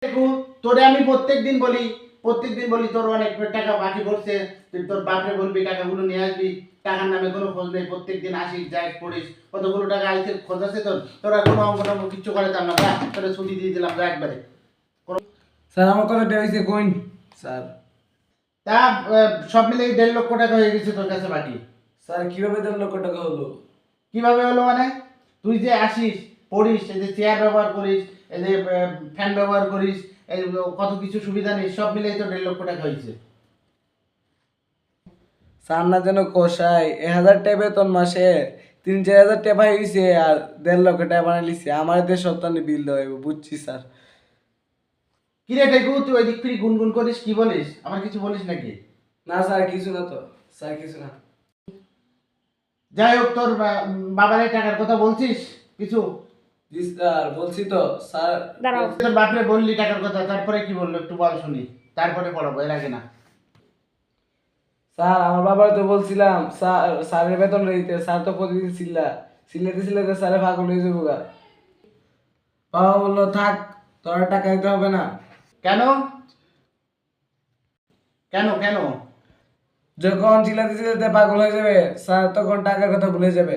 দেখু, তোরে আমি প্রত্যেকদিন বলি তোর অনেক টাকা বাকি পড়ছে, তুই তোর বাপরে বলবি টাকাগুলো নিয়ে আসবি। টাকার নামে কোনো খোঁজ নেই, প্রত্যেকদিন আসিস যাস পড়িস, কতগুলো টাকা আইছে খোঁজ আছে তোর? তোরা কোনো অঙ্ক টঙ্ক কিচ্ছু করাতাম না, যা তোরা ছুটি দিয়ে দিলাম যা একবারে। স্যার আমার কত টাকা হয়েছে কইন স্যার। তা সব মিলে 1.5 লক্ষ টাকা হয়ে গেছে তোর কাছে বাকি। স্যার কিভাবে 1.5 লক্ষ টাকা হলো? কিভাবে হলো মানে? তুই যে আসিস পড়িস, এই যে চেয়ার ব্যবহার করিস, এই যে ফ্যান ব্যবহার করিস, এই কত কিছু সুবিধা নেই, সব মিলেই তো 1.5 লক্ষ টাকা হয়েছে। স্যার না যেন কষাই 1,000 টাকা বেতন মাসে 3-4 হাজার টাকা হয়েছে আর 1.5 লক্ষ টাকা বানাই লিছে। আমার দেশ সপ্তাহে বিল দেওয়া হইব, বুঝছি স্যার। কিরে টেকু, তুই ওই দিক ফিরি গুনগুন করিস, কি বলিস? আমার কিছু বলিস নাকি? না স্যার কিছু না তো, স্যার কিছু না। যাই হোক, তোর বাবার এই টাকার কথা বলছিস কিছু? জি স্যার বলছি তো স্যার। তোর বাপরে বললি টাকার কথা, তারপরে কি বললো একটু বল শুনি, তারপরে পড়াবো, এর আগে না। স্যার আমার বাবার তো বলছিলাম স্যার, স্যারের বেতন দিতে, স্যার তো প্রতিদিন সিল্লাতে সিল্লাতে স্যারে পাগল হয়ে যাবো গা। বাবা বললো থাক, তোর টাকা দিতে হবে না। কেন? কেন কেন? যখন চিল্লাতে চিল্লাতে পাগল হয়ে যাবে স্যার তখন টাকার কথা ভুলে যাবে।